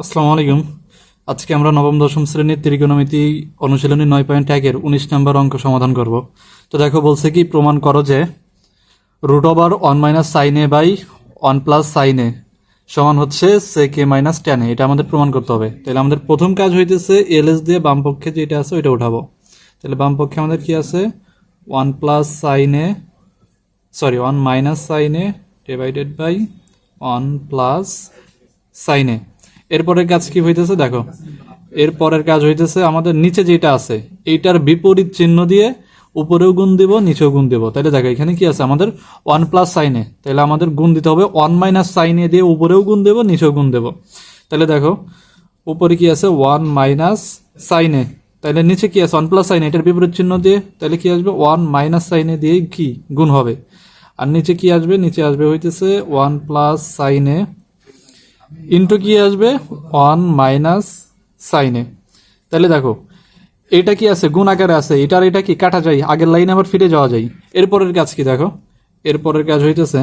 আসসালামু আলাইকুম। আজকে আমরা নবম দশম শ্রেণীর ত্রিকোণমিতি অনুশীলনী 9.1 এর 19 নম্বর অঙ্ক সমাধান করব। তো দেখো বলছে কি, প্রমাণ করো যে root over 1 minus sine A by 1 plus sine A সমান হচ্ছে সেক এ মাইনাস ট্যান এ। এটা আমাদের প্রমাণ করতে হবে। তাহলে আমাদের প্রথম কাজ হইতেছে এলএস দিয়ে বাম পক্ষে যেটা আছে ওইটা উঠাবো। তাহলে বাম পক্ষে আমাদের কি আছে, 1 plus sine A, sorry 1 minus sine A divided by 1 plus sine A. এরপরের কাজ কি হইতেছে দেখো, এরপরের কাজ হইতেছে আমাদের নিচে যেটা আছে এইটার বিপরীত চিহ্ন দিয়ে উপরেও গুণ দিব নিচেও গুণ দিব। তাহলে দেখো এখানে কি আছে আমাদের 1 প্লাস সাইন এ, তাহলে আমাদের গুণ দিতে হবে 1 মাইনাস সাইন এ দিয়ে উপরেও গুণ দেব নিচেও গুণ দেব। তাহলে দেখো উপরে কি আছে 1 মাইনাস সাইন এ, তাহলে নিচে কি আছে 1 প্লাস সাইন এটার বিপরীত চিহ্ন দিয়ে, তাহলে কি আসবে 1 মাইনাস সাইন এ দিয়ে কি গুণ হবে। আর নিচে কি আসবে, নিচে আসবে হইতেছে 1 প্লাস সাইন এ ইন্টু কি আসবে 1 মাইনাস সাইন এ। তাহলে দেখো এটা কি আছে, গুণ আকারে আছে, এটার এটা কি কাটা যায়, আগের লাইনে আবার ফিরে যাওয়া যায়। এরপরের কাজ কি দেখো, এরপরের কাজ হইতেছে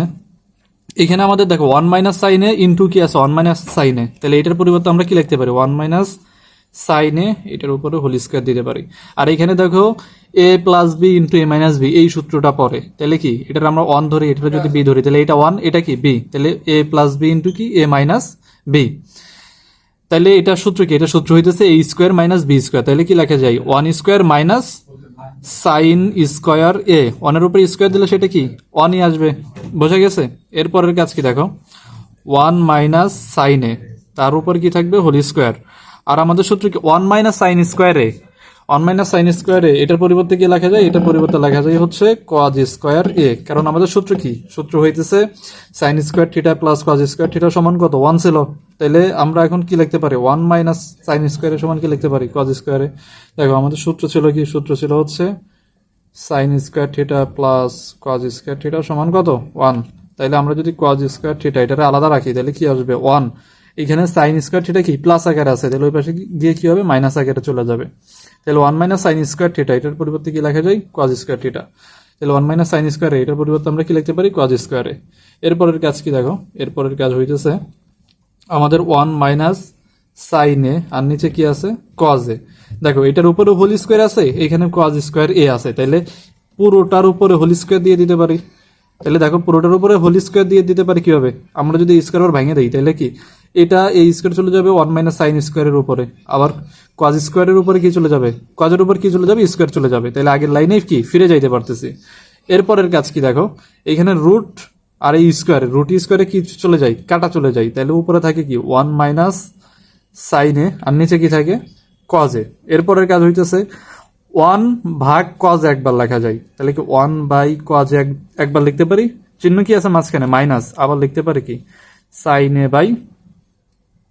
এখানে আমাদের দেখো 1 মাইনাস সাইন এ ইন্টু কি আছে 1 মাইনাস সাইন এ, তাহলে এটার পরিবর্তে আমরা কি লিখতে পারি 1 মাইনাস সাইন এ, এটার উপরে হোল স্কয়ার দিতে পারি। আর এখানে দেখো এ প্লাস বি ইন্টু এ মাইনাস বি, এই সূত্রটা পরে, তাহলে কি এটার আমরা 1 ধরি, এটা যদি বি ধরি, তাহলে এটা 1 এটা কি বি, তাহলে এ প্লাস বি ইন্টু কি এ মাইনাস বি। তাহলে এটা সূত্র কি, এটা সূত্র হইতেছে এ স্কোয়ার মাইনাস বি স্কোয়ার। তাহলে কি লেখা যায় 1 স্কোয়ার মাইনাস সাইন স্কোয়ার এ, 1 এর উপরে স্কোয়ার দিলে সেটা কি 1ই আসবে। বোঝা গেছে। এরপরের কাজ কি দেখো 1 মাইনাস সাইন এ, তার উপর কি থাকবে হোল স্কোয়ার। আর আমাদের সূত্র কি 1 মাইনাস সাইন স্কোয়ার এ, 1 মাইনাস সাইন স্কোয়ার এ, এটার পরিবর্তে কি লেখা যায়, এটার পরিবর্তে লেখা যায় হচ্ছে কজ স্কোয়ার এ। কারণ আমাদের সূত্র কি, সূত্র হইতেছে sine square theta plus cos square theta সমান কত 1 ছিল। তাহলে আমরা এখন কি লিখতে পারি 1 মাইনাস সাইন স্কোয়ার সমান কি লিখতে পারি কজ স্কোয়ারে। দেখো আমাদের সূত্র ছিল কি, সূত্র ছিল হচ্ছে sine square theta plus cos square theta সমান কত 1। তাইলে আমরা যদি কজ স্কোয়ার থিটা এটা আলাদা রাখি তাহলে কি আসবে 1। এখানে সাইন স্কোয়ার থিটা কি প্লাস আকারে আছে, তাহলে ওই পাশে গিয়ে কি হবে মাইনাস আকারে চলে যাবে। তাহলে 1 মাইনাস সাইন স্কোয়ার থিটা এটার পরিবর্তে কি লেখা যায় কজ স্কোয়ার থিটা। তাহলে 1 মাইনাস সাইন স্কোয়ার এটার পরিবর্তে আমরা কি লিখতে পারি কজ স্কোয়ারে। এরপরের কাজ কি দেখো, এরপরের কাজ হইতেছে আমাদের 1 মাইনাস সাইন এ আর নিচে কি আছে কজ এ। দেখো এটার উপরে হোল স্কোয়ার আছে, এখানে কজ স্কোয়ার এ আছে, তাহলে পুরোটার উপরে হোল স্কোয়ার দিয়ে দিতে পারি। তাহলে দেখো পুরোটার উপরে হোল স্কোয়ার দিয়ে দিতে পারি কিভাবে, আমরা যদি স্কোয়ার ওর ভেঙে দিই তাহলে কি এটা এই স্কোয়ার চলে যাবে 1 মাইনাস সাইন স্কোয়ারের উপরে, আবার কজ স্কোয়ারের উপরে কি চলে যাবে, কজের উপর কি চলে যাবে স্কোয়ার চলে যাবে। তাহলে আগের লাইনে কি ফিরে যাইতে পারতেছি। এরপরের কাজ কি দেখো, এখানে রুট আর এই স্কোয়ারে রুট স্কোয়ারে কি চলে যায় কাটা চলে যায়, তাহলে উপরে থাকে কি 1 মাইনাস সাইন এ আর নিচে কি থাকে কজ এ। এরপরের কাজ হইতেছে 1 ভাগ কজ একবার লেখা যায়, তাহলে কি 1 বাই কজ একবার লিখতে পারি, চিহ্ন কি আছে মাঝখানে মাইনাস, আবার লিখতে পারি কি sine A by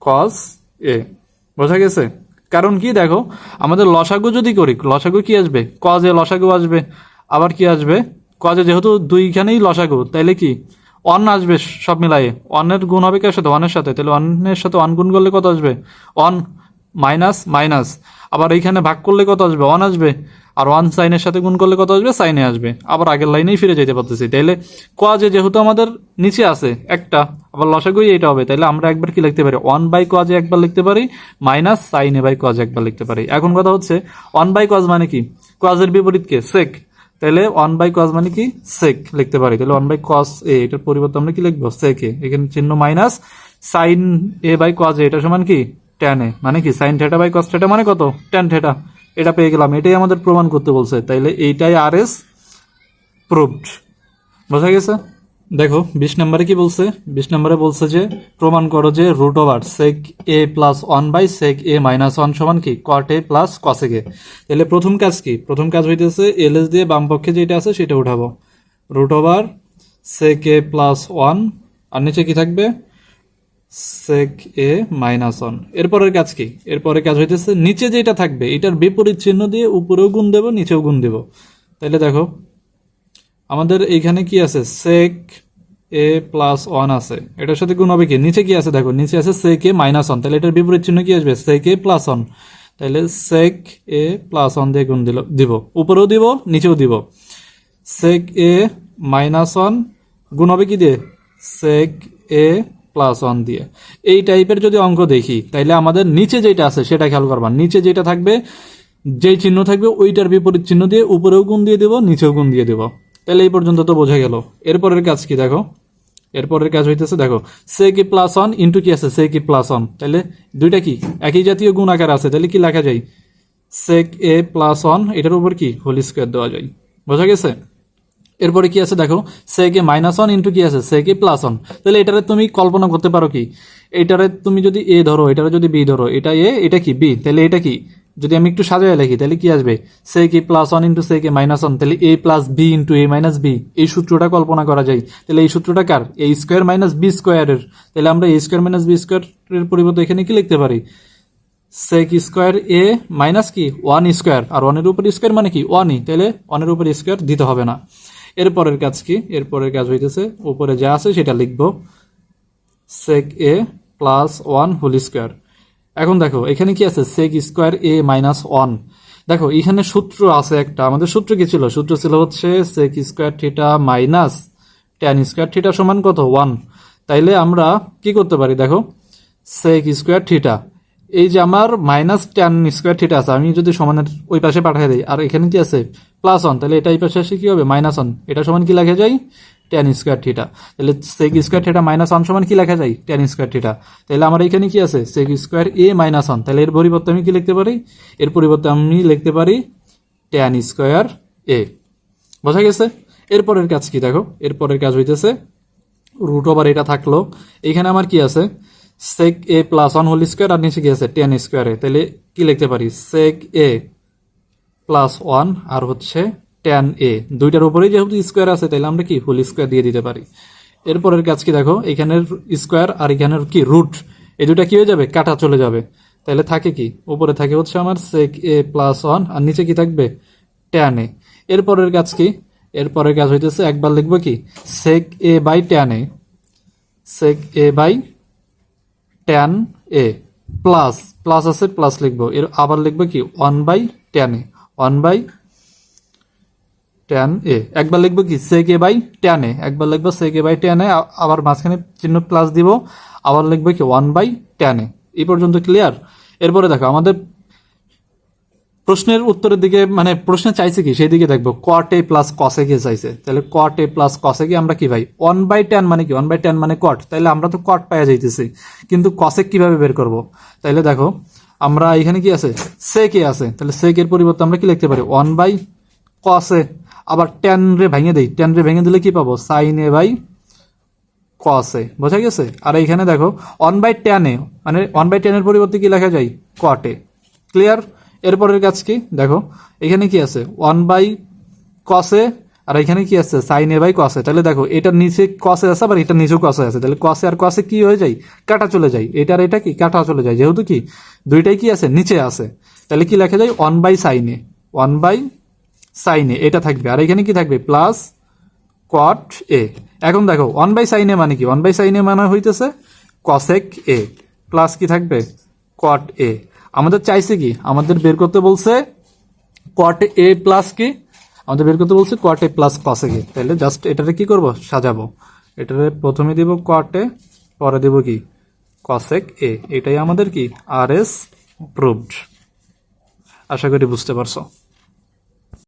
cos A. বোঝা গেছে। কারণ কি দেখো আমাদের লসাগু যদি করি, লসাগু কি আসবে কজ এ, লসাগু আসবে, আবার কি আসবে কজে, যেহেতু দুইখানেই লসাগু তাইলে কি 1 আসবে, সব মিলায়ে 1 এর গুণ হবে কার সাথে 1 এর সাথে, তাহলে 1 এর সাথে 1 গুণ করলে কত আসবে 1 মাইনাস মাইনাস, আবার এইখানে ভাগ করলে কত আসবে 1 আসবে, আর 1 সাইনের সাথে গুণ করলে কত আসবে সাইনে আসবে, আবার আগের লাইনেই ফিরে যেতে পারতেছি। তাইলে কজে যেহেতু আমাদের নিচে আছে একটা, আবার লসাগুই এটা হবে, তাইলে আমরা একবার কি লিখতে পারি 1 বাই কজে একবার লিখতে পারি মাইনাস সাইনে বাই কজ একবার লিখতে পারি। এখন কথা হচ্ছে 1 বাই কজ মানে কি, কজের বিপরীত কে সেক, তাহলে 1 বাই কজ মানে কি সেক লিখতে পারি। তাহলে 1 বাই কজ এ এটার পরিবর্তে আমরা কি লিখবো সেক এ, এখানে চিহ্ন minus sine A by cos A এটা সমান কি ট্যান এ, মানে কি sine theta by cos theta মানে কত ট্যান থেটা। এটা পেয়ে গেলাম, এটাই আমাদের প্রমাণ করতে বলছে, তাইলে এইটাই আর এস প্রুভড। বোঝা গেছে। দেখো 20 নম্বরে কি বলছে, 20 নম্বরে বলছে যে প্রমাণ করো যে root over sec A plus 1 by sec A minus 1 সমান কি কট এ প্লাস কসেক এ। তাহলে প্রথম কাজ কি, প্রথম কাজ হইতেছে এলএস দিয়ে বাম পক্ষে যেটা আছে সেটা উঠাবো, root over sec A plus 1 আর নিচে কি থাকবে সেক এ মাইনাস 1। এরপরের কাজ কি, এরপরের কাজ হইতেছে নিচে যেটা থাকবে এটার বিপরীত চিহ্ন দিয়ে উপরেও গুণ দেব নিচেও গুণ দেব। তাহলে দেখো আমাদের এইখানে কি আছে সেক এ প্লাস 1 আছে, এটার সাথে গুণ হবে কি নিচে কি আছে দেখো নিচে আছে সেক এ মাইনাস 1, তাহলে এটার বিপরীত চিহ্ন কি আসবে সেক এ প্লাস 1, তাহলে সেক এ প্লাস 1 দিয়ে গুণ দিব, উপরেও দিব নিচেও দিব। সেক এ মাইনাস 1 গুণ হবে কি দিয়ে সেক এ প্লাস 1 দিয়ে। এই টাইপের যদি অঙ্ক দেখি তাইলে আমাদের নিচে যেটা আছে সেটা খেয়াল করবা, নিচে যেটা থাকবে যেই চিহ্ন থাকবে ওইটার বিপরীত চিহ্ন দিয়ে উপরেও গুণ দিয়ে দেবো, নিচেও গুণ দিয়ে দেবো। তাহলে এই পর্যন্ত তো বোঝা গেল। এরপরের কাজ কি দেখো, এরপরের কাজ হইতেছে দেখো sec a প্লাস 1 ইন্টু কি আছে sec a প্লাস 1, তাহলে দুইটা কি একই জাতীয় গুণ আকার আছে, তাহলে কি লেখা যায় sec a প্লাস 1, এটার উপর কি হোল স্কোয়ার দেওয়া যায়। বোঝা গেছে? এরপরে কি আছে দেখো sec a মাইনাস 1 ইন্টু কি আছে sec a প্লাস 1, তাহলে এটারে তুমি কল্পনা করতে পারো কি, এটারে তুমি যদি a ধরো, এটারে যদি b ধরো, এটা a এটা কি b, তাহলে এটা কি যদি আমি একটু সাজায় লিখি তাহলে কি আসবে sec a plus 1 into sec a minus 1, তাহলে a plus b into a minus b, এই সূত্রটা কল্পনা করা যায়। তাহলে এই সূত্রটা কার, a স্কোয়ার মাইনাস b স্কোয়ারের। তাহলে আমরা a স্কোয়ার মাইনাস b স্কোয়ারের পরিবর্তে এখানে কি লিখতে পারি sec স্কোয়ার a মাইনাস কি 1 স্কোয়ার, আর 1 এর উপর স্কোয়ার মানে কি 1ই, তাহলে 1 এর উপর স্কোয়ার দিতে হবে না। এরপরের কাজ কি, এরপরের কাজ হইতেছে উপরে যা আছে সেটা লিখবো sec a plus 1 whole square. এখন দেখো এখানে কি আছে sec স্কোয়ার a মাইনাস 1, দেখো এখানে সূত্র আছে একটা, আমাদের সূত্র কি ছিল, সূত্র ছিল হচ্ছে sec square theta minus tan square theta সমান কত 1। তাইলে আমরা কি করতে পারি দেখো sec স্কোয়ার থিটা, এই যে আমার মাইনাস tan স্কোয়ার থিটা আছে, আমি যদি সমানের ওই পাশে পাঠিয়ে দিই, আর এখানে কি আছে প্লাস 1, তাহলে এটা এই পাশে আসে কি হবে মাইনাস 1, এটা সমান কি লেখা যায় tan স্কোয়ার থিটা। তাহলে sec স্কোয়ার থিটা মাইনাস 1 সমান কি লেখা যায় tan স্কোয়ার থিটা। তাহলে আমার এখানে কি আছে sec স্কোয়ার a মাইনাস 1, তাহলে এর পরিবর্তে আমি কি লিখতে পারি, এর পরিবর্তে আমি লিখতে পারি tan স্কোয়ার a। বোঝা গেছে? এরপরের কাজ কি দেখো, এরপরের কাজ হইতেছে রুট ওভার এটা থাকলো, এখানে আমার কি আছে sec a plus 1 whole square, আর নিচে কি আছে tan স্কোয়ার a, তাহলে কি লিখতে পারি sec a প্লাস 1 আর হচ্ছে tan a, দুইটার উপরেই যেহেতু স্কোয়ার আছে তাহলে আমরা কি হোল স্কোয়ার দিয়ে দিতে পারি। এরপরের কাজ কি দেখো, এখানের স্কোয়ার আর এখানের কি রুট, এই দুটা কি হয়ে যাবে কাটা চলে যাবে, তাহলে থাকে কি উপরে থাকে হচ্ছে আমার sec a প্লাস 1 আর নিচে কি থাকবে tan a। এরপরের কাজ কি, এরপরের কাজ হইতেছে একবার লিখবো কি sec a by tan a, sec a by tan a plus plus আছে প্লাস লিখবো, এর আবার লিখবো কি 1 by tan a, 1 by tan a, একবার লিখবো কি sec a by tan a, একবার লিখবো sec a by tan a, আবার মাঝখানে চিহ্ন প্লাস দিব, আবার লিখবো কি 1 বাই tan a। এই পর্যন্ত ক্লিয়ার? এরপরে দেখো আমাদের প্রশ্নের উত্তরের দিকে, মানে প্রশ্নে চাইছে কি সেই দিকে দেখবো, cot a plus cos a কে চাইছে, তাহলে cot a plus cos a কে আমরা কি ভাই 1 বাই tan মানে কি 1 বাই tan মানে cot, তাহলে আমরা তো cot পাওয়া যাইতেছি, কিন্তু cos a কিভাবে বের করব, তাহলে দেখো আমরা এখানে কি আছে sec a আছে, তাহলে sec এর পরিবর্তে আমরা কি লিখতে পারি 1 বাই cos a, আবার tan রে ভেঙে দেই, tan রে ভেঙে দিলে কি পাবো sin a by cos a। বোঝা গেছে? আর এইখানে দেখো 1 বাই tan a মানে 1 বাই tan এর পরিবর্তে কি লেখা যায় cot a। ক্লিয়ার? এরপরের কাজ কি দেখো, এখানে কি আছে 1 বাই cos a আর এখানে কি আছে sin a by cos a, তাহলে দেখো এটার নিচে cos a আছে আবার এটার নিচেও cos a আছে, তাহলে cos a R cos a কি হয়ে যায় কাটা চলে যায়, এটার এটা কি কাটা চলে যায়, যেহেতু কি দুইটাই কি আছে নিচে আছে, তাহলে কি লেখা যায় 1 by sin a, 1 by sin a এটা থাকবে, আর এখানে কি থাকবে প্লাস cot a। এখন দেখো 1 বাই sin a মানে কি 1 বাই sin a মানে হইতেছে cosec a প্লাস কি থাকবে cot a। আমাদের চাইছে কি, আমাদের বের করতে বলছে cot a প্লাস কি, আমাদের বের করতে বলছে cot a plus cosec a, তাহলে জাস্ট এটারে কি করব সাজাবো, এটারে প্রথমে দিব cot a পরে দেব কি cosec a, এটাই আমাদের কি RS প্রুভড। আশা করি বুঝতে পারছো।